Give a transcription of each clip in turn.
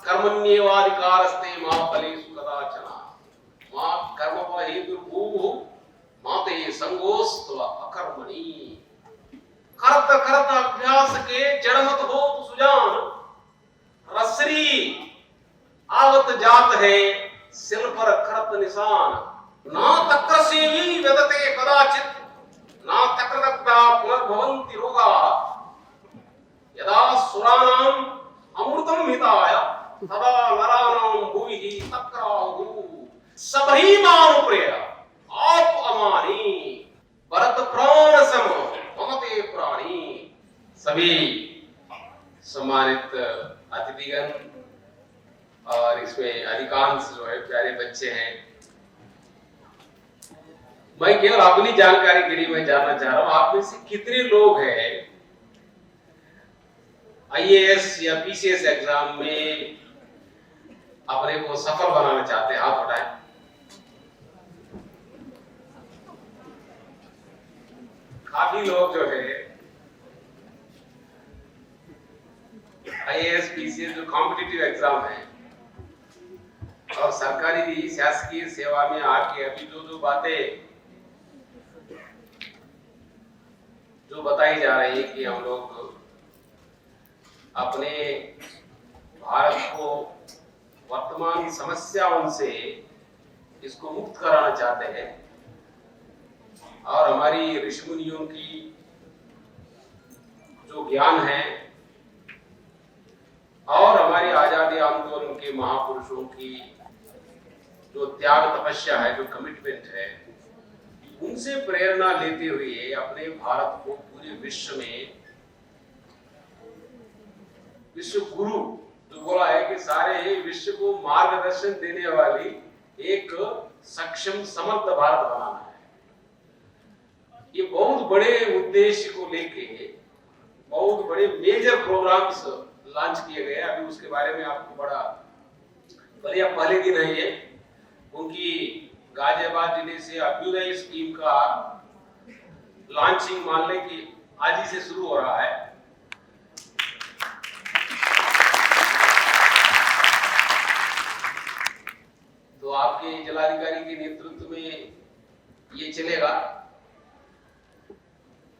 कर्मण्येवाधिकारस्ते मा फलेषु कदाचन मा कर्मफल हेतुर्भूः मा ते संगोऽस्त्व अकर्मणि। करत करत अभ्यास के जड़मत हो सुजान, रसरी आवत जात है सिल पर करत निशान। ना तक्र सेवी वेदते कदाचित ना तक्रदग्धा पुनर्भवन्ति रोगा। यदा सुराणाम अमृतम हिताय तदा नराणाम भुवि तक्राहुः। सबही मानु प्रिय आप अमानी भरत प्राण सम ममते प्राणी। सभी सम्मानित अतिथिगण और इसमें अधिकांश जो है प्यारे बच्चे हैं। मैं केवल अपनी जानकारी के लिए मैं जानना चाह रहा हूं, आप में से कितने लोग हैं आईएएस या पीसीएस एग्जाम में अपने को सफल बनाना चाहते हैं? हाथ उठाएं। काफी लोग जो है आईएएस पीसीएस जो कॉम्पिटिटिव एग्जाम है और सरकारी शासकीय सेवा में आके अभी जो बातें जो बताई जा रही है कि हम लोग अपने भारत को वर्तमान समस्याओं से इसको मुक्त कराना चाहते हैं और हमारी ऋषि मुनियों की जो ज्ञान है और हमारी आजादी आंदोलन के महापुरुषों की जो त्याग तपस्या है, जो कमिटमेंट है, उनसे प्रेरणा लेते हुए अपने भारत को पूरे विश्व में विश्व गुरु जो बोला है कि सारे विश्व को मार्गदर्शन देने वाली एक सक्षम समर्थ भारत बनाना है। ये बहुत बड़े उद्देश्य को लेके बहुत बड़े मेजर प्रोग्राम्स लॉन्च किए गए। अभी उसके बारे में आपको बड़ा बढ़िया पहले दिन है ये, उनकी गाजियाबाद जिले से अभ्युदय स्कीम का लॉन्चिंग मान लें कि आज ही से शुरू हो रहा है। तो आपके जिलाधिकारी के नेतृत्व में ये चलेगा।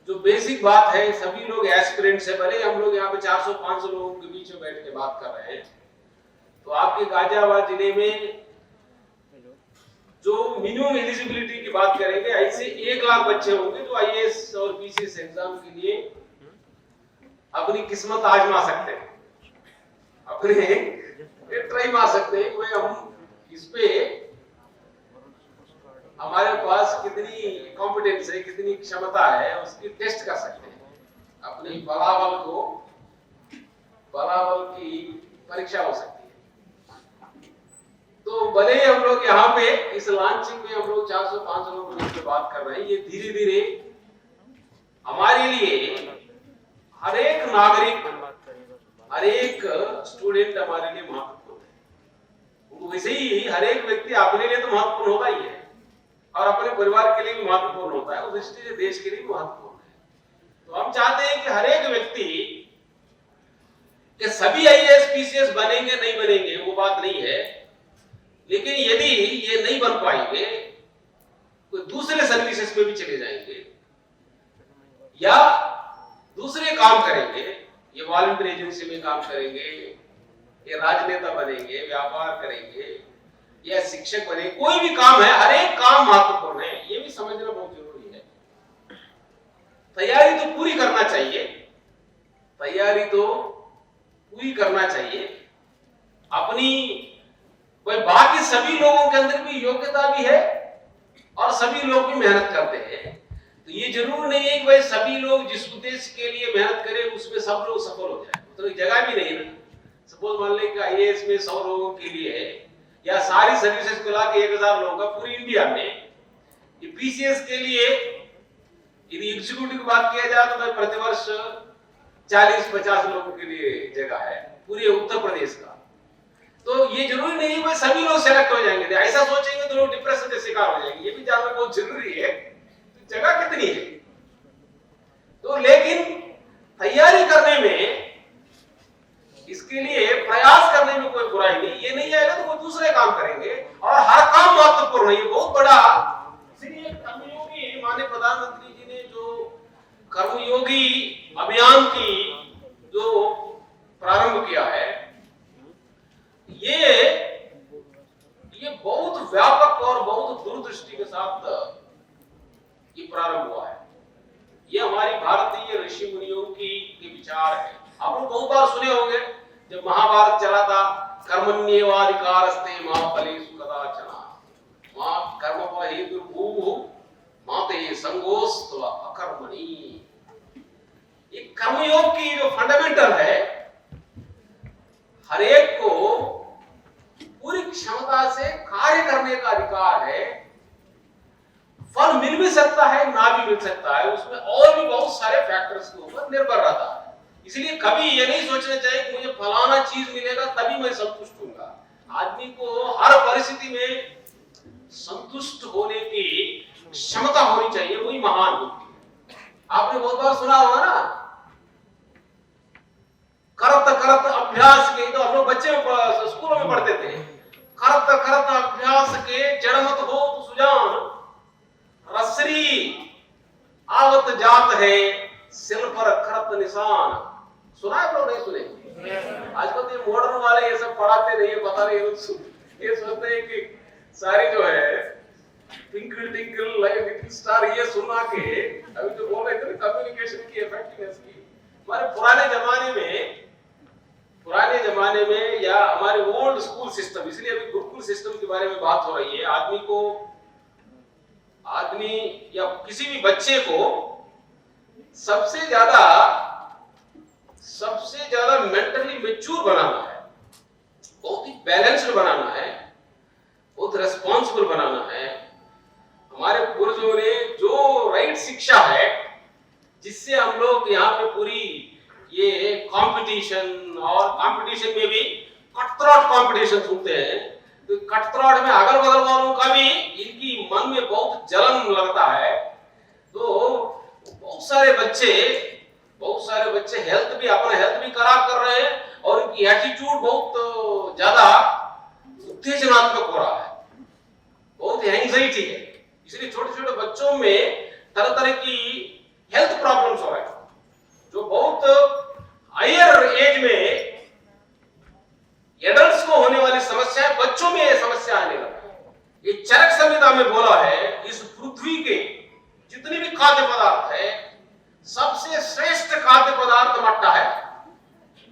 जो बेसिक बात है, सभी लोग एस्पिरेंट्स है, भले हम लोग यहाँ पे 400-500 लोगों के बीच में बैठ के बात कर रहे हैं। तो आपके गाजियाबाद जिले में जो मिनिमम एलिजिबिलिटी की बात करेंगे, ऐसे 1 लाख बच्चे होंगे जो आईएएस और पीसीएस एग्जाम के लिए अपनी किस्मत आजमा सकते हैं, अपने ट्राई मार सकते हैं कि हम इस पे हमारे पास कितनी कॉम्पिटेंस है, कितनी क्षमता है, उसकी टेस्ट कर सकते हैं। अपनी बलाबल की परीक्षा हो सकती है। तो भले ही हम लोग यहाँ पे इस लॉन्चिंग में हम लोग 400-500 लोगों की बात कर रहे हैं, ये धीरे धीरे हमारे लिए हर एक नागरिक, हर एक स्टूडेंट हमारे लिए महत्वपूर्ण है। वैसे ही हर एक व्यक्ति अपने लिए तो महत्वपूर्ण होता ही है और अपने परिवार के लिए भी महत्वपूर्ण होता है, उस दृष्टि से देश के लिए भी महत्वपूर्ण है। तो हम चाहते हैं कि हर एक व्यक्ति के सभी आईएएस पीसीएस बनेंगे नहीं बनेंगे वो बात नहीं है, लेकिन यदि ये नहीं बन पाएंगे कोई दूसरे सर्विसेज में भी चले जाएंगे या दूसरे काम करेंगे, ये वॉलंटियर एजेंसी में काम करेंगे, ये राजनेता बनेंगे, व्यापार करेंगे या शिक्षक बने, कोई भी काम है, हर एक काम महत्वपूर्ण है, ये भी समझना बहुत जरूरी है। तैयारी तो पूरी करना चाहिए, तैयारी तो पूरी करना चाहिए अपनी। भाई बाकी सभी लोगों के अंदर भी योग्यता भी है और सभी लोग भी मेहनत करते हैं, तो ये जरूर नहीं है कि भाई सभी लोग जिस उद्देश्य के लिए मेहनत करें उसमें सब लोग सफल हो जाए, तो जगह भी नहीं ना। सपोज मान लें कि आईएएस में 100 लोगों के लिए है या सारी सर्विसेज को लाके 1000 लोगों का पूरी इंडिया में, ये पीसीएस के लिए यदि एग्जीक्यूटिव की बात किया जाए तो प्रतिवर्ष 40-50 लोगों के लिए जगह है पूरे उत्तर प्रदेश का। तो ये जरूरी नहीं है कि सभी लोग सेलेक्ट हो जाएंगे, ऐसा सोचेंगे तो लोग डिप्रेशन के शिकार हो जाएंगे, ये भी जानना बहुत जरूरी है। तो जगह कितनी है, तो लेकिन तैयारी करने में, इसके लिए प्रयास करने में कोई बुराई ही नहीं, ये नहीं आएगा तो वो दूसरे काम करेंगे और हर काम महत्वपूर्ण है। ये बहुत बड़ा, इसलिए कर्मयोगी माननीय प्रधानमंत्री जी ने जो कर्मयोगी अभियान की जो प्रारंभ किया है, ये बहुत व्यापक और बहुत दूरदृष्टि के साथ ये प्रारंभ हुआ है। ये हमारी भारतीय ऋषि मुनियों की विचार है। आप लोग बहुत बार सुने होंगे, जब महाभारत चला था, कर्मण्येवाधिकारस्ते मा फलेषु कदाचन, मा कर्म हेतुर्भूः मा ते संगोऽस्त्व अकर्मणि। ये कर्मयोग की जो फंडामेंटल है, हर एक को पूरी क्षमता से कार्य करने का अधिकार है। फल मिल भी सकता है, ना भी मिल सकता है, उसमें और भी बहुत सारे फैक्टर्स के ऊपर निर्भर रहता है। इसलिए कभी ये नहीं सोचना चाहिए कि मुझे फलाना चीज मिलेगा तभी मैं संतुष्ट होऊंगा। आदमी को हर परिस्थिति में संतुष्ट होने की क्षमता होनी चाहिए, वही महान होती है। आपने बहुत बार सुना होगा ना, करत करत अभ्यास के, तो हम लोग बच्चे स्कूलों में पढ़ते थे, करत करत अभ्यास के जड़मत हो तो सुजान, रसरी आवत जात है सिल पर करत निशान। सुना है लोग, नहीं सुने? आजकल तो ये मॉडर्न वाले ये सब पढ़ाते नहीं है, पता नहीं, ये सोचते हैं कि सारी जो है ट्विंकल ट्विंकल लिटिल स्टार ये सुना के, अभी जो बोल रहे थे कम्युनिकेशन की इफेक्टिवनेस की, हमारे पुराने जमाने में या हमारे ओल्ड स्कूल सिस्टम, इसलिए अभी गुरुकुल सिस्टम के बारे में बात हो रही है। आदमी या किसी भी बच्चे को सबसे ज्यादा मेंटली मैच्योर बनाना है, बहुत ही बैलेंस्ड बनाना है, बहुत रिस्पॉन्सिबल बनाना है। हमारे पूर्वजों ने जो राइट शिक्षा है, जिससे हम लोग यहाँ पे पूरी ये कंपटीशन, और कंपटीशन में भी कटथ्रोट कंपटीशन सुनते हैं, तो कटथ्रोट में अगल बगल वालों का भी इनकी मन में बहुत जलन लगता है। तो बहुत सारे बच्चे अपना हेल्थ भी खराब कर रहे हैं और इनकी एटीट्यूड बहुत ज्यादा उत्तेजनात्मक हो रहा है, बहुत एंजाइटी है। इसलिए छोटे छोटे बच्चों में तरह तरह की हेल्थ प्रॉब्लम्स हो रहे हैं, जो बहुत हायर एज में एडल्ट्स को होने वाली समस्या है, बच्चों में यह समस्या आने लगा है। ये चरक संहिता में बोला है, इस पृथ्वी के जितने भी खाद्य पदार्थ है, सबसे श्रेष्ठ खाद्य पदार्थ मट्टा है।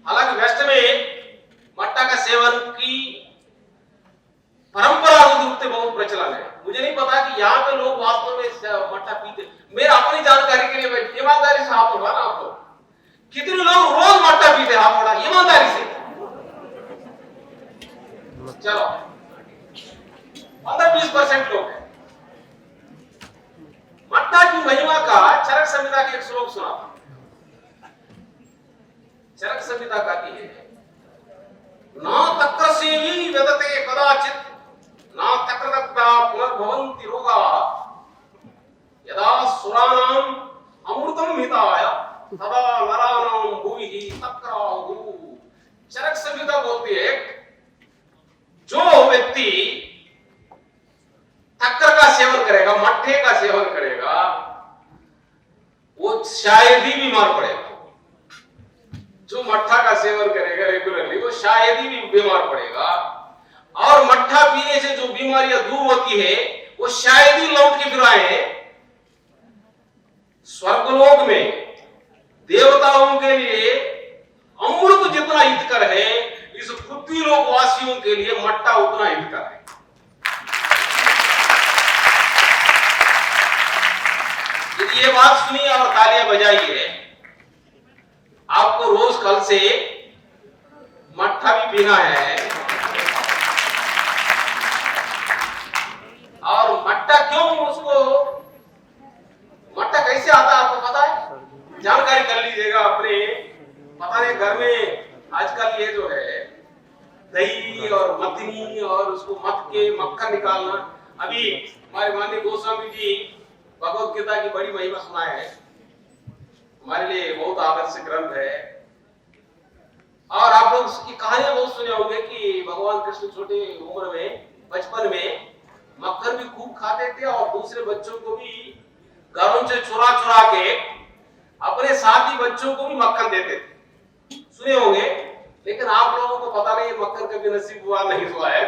हालांकि वेस्ट में मट्टा का सेवन की परंपरागत रूप से बहुत प्रचलन है। मुझे नहीं पता कि यहाँ पे लोग वास्तव में मट्टा पीते। मेरा अपनी जानकारी के लिए मैं ईमानदारी से हाथ उठा ना, आप लोग कितने लोग रोज मट्टा पीते? हाथ उठा ईमानदारी से। चलो 15-20% लोग हैं। मट्टा की महिमा का चरक संहिता के एक श्लोक सुना था। चरक संहिता कहती है, ना तक्रसेवी वेदते कदाचित ना तक्रदग्धा पुनर्भवन्ति रोगा, यदा सुराणाम अमृतम हिताय तदा नराणाम भुवि तक्राहु। चरक संहिता बोलती है, जो व्यक्ति शक्कर का सेवन करेगा, मट्ठे का सेवन करेगा, वो शायद ही बीमार पड़ेगा। जो मट्ठा का सेवन करेगा रेगुलरली, वो शायद ही बीमार पड़ेगा। और मट्ठा पीने से जो बीमारियां दूर होती है, वो शायद ही लौट के फिर आए। स्वर्गलोक में देवताओं के लिए अमृत जितना हितकर है, इस पृथ्वी लोक वासियों के लिए मट्टा उतना हितकर है। यदि ये बात सुनिए और तालियां बजाइए, आपको रोज कल से मट्ठा भी पीना है। और मट्टा क्यों, उसको मट्टा कैसे आता है आपको पता है? जानकारी कर लीजिएगा अपने। पता नहीं घर में आजकल ये जो है दही और मथनी और उसको मथ के मक्खन निकालना, अभी हमारे माननीय गोस्वामी जी भगवत गीता की बड़ी महिमा सुनाए हैं, हमारे लिए बहुत आदर्श ग्रंथ है। और आप लोग उसकी कहानियां बहुत सुने होंगे कि भगवान भगवान कृष्ण छोटे उम्र में बचपन में मक्खन भी खूब खाते थे और दूसरे बच्चों को भी घरों से चुरा चुरा के अपने साथी बच्चों को भी मक्खन देते थे, सुने होंगे। लेकिन आप लोगों को पता नहीं मक्खन कभी नसीब हुआ नहीं हुआ है।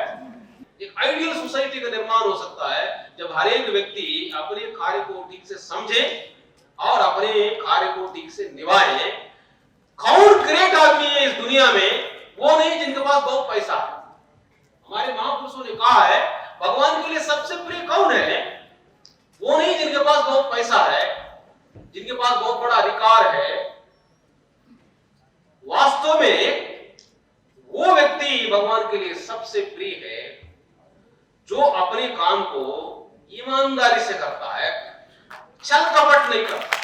एक आइडियल सोसाइटी का निर्माण हो सकता है जब हर एक व्यक्ति अपने कार्य को ठीक से समझे और अपने कार्य को ठीक से निभाए। कौन ग्रेट आदमी है इस दुनिया में? वो नहीं जिनके पास बहुत पैसा है। हमारे महापुरुषों ने कहा है भगवान के लिए सबसे प्रिय कौन है? वो नहीं जिनके पास बहुत पैसा है, जिनके पास बहुत बड़ा अधिकार है। वास्तव में वो व्यक्ति भगवान के लिए सबसे प्रिय है जो अपने काम को ईमानदारी से करता है, छल कपट नहीं करता।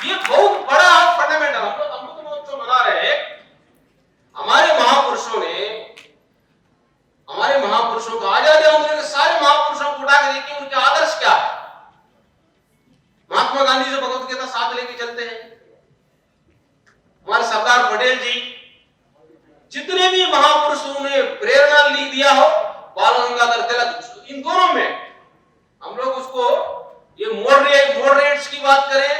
ये बहुत बड़ा फंडामेंटल हम लोग अमृत महोत्सव मना रहे हैं। हमारे महापुरुषों का आजादी आंदोलन के सारे महापुरुषों को उठा के देखिए उनके आदर्श क्या है। महात्मा गांधी जो भगवत गीता साथ लेके चलते हैं, हमारे सरदार पटेल जी, जितने भी महापुरुषों ने प्रेरणा ली दिया हो, बाल गंगाधर तिलक, इन दोनों में हम लोग उसको ये मॉडरेट्स की बात करें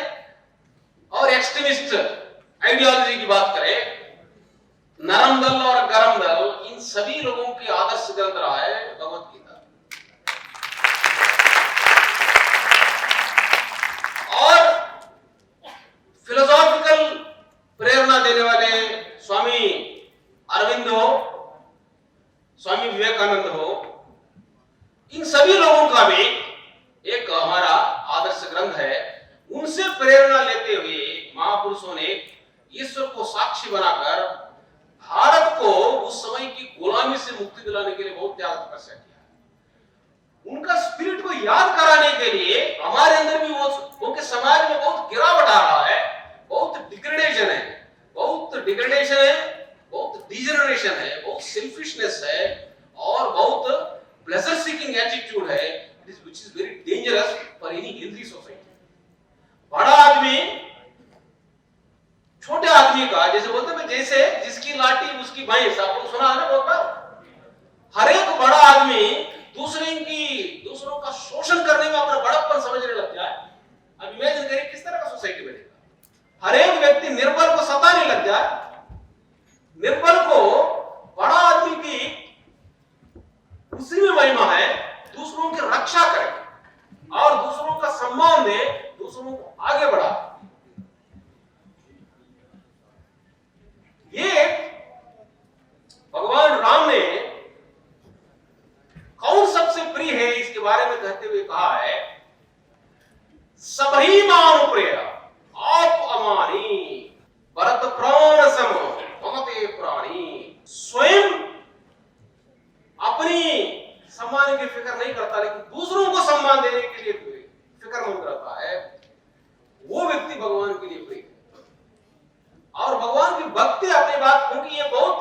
और एक्सट्रीमिस्ट आइडियोलॉजी की बात करें, नरम दल और गरम दल, इन सभी लोगों की आदर्श ग्रंथ रहा है भगवत गीता। और फिलोसॉफिकल प्रेरणा देने वाले स्वामी अरविंद हो, स्वामी विवेकानंद हो, इन सभी लोगों का भी एक हमारा आदर्श ग्रंथ है। उनसे प्रेरणा लेते हुए महापुरुषों ने ईश्वर को साक्षी बनाकर भारत को उस समय की गुलामी से मुक्ति दिलाने के लिए बहुत त्याग तपस्या किया। उनका स्पिरिट को याद कराने के लिए हमारे अंदर भी वो क्योंकि समाज में बहुत गिरावट आ रहा है, बहुत डिग्रेडेशन है, बहुत डिजनरेशन है, बहुत सेल्फिशनेस है और बहुत प्लेजर सीकिंग एटीट्यूड है, which is very dangerous for any healthy society। बड़ा आदमी छोटे आदमी का, जैसे बोलते हैं जैसे जिसकी लाठी उसकी भैंस, आपको सुना है ना बहुत बार। हर एक बड़ा आदमी दूसरों का शोषण करने में अपना बड़प्पन समझने लग जाए। अब इमेजिन करिए किस तरह का सोसाइटी बनेगा। हर एक व्यक्ति निर्बल को सताने लग जाए, निर्बल को बड़ा आदमी की उसी में महिमा है, दूसरों की रक्षा करे और दूसरों का सम्मान दे, दूसरों को आगे बढ़ा। ये भगवान राम ने कौन सबसे प्रिय है इसके बारे में कहते हुए कहा है, सभी मानु प्रिय आप अमानी भरत प्राण सम ममते प्राणी। स्वयं अपनी सम्मान की फिक्र नहीं करता लेकिन दूसरों को सम्मान देने के लिए फिक्रमंद रहता है, वो व्यक्ति भगवान के लिए प्रिय है। और भगवान की भक्ति अपनी बात, क्योंकि ये बहुत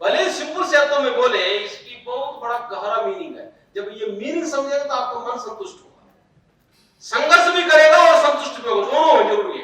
भले सिंपल शब्दों में बोले, इसकी बहुत बड़ा गहरा मीनिंग है। जब ये मीनिंग समझेगा तो आपका मन संतुष्ट होगा, संघर्ष भी करेगा और संतुष्ट भी होगा, दोनों जरूरी है।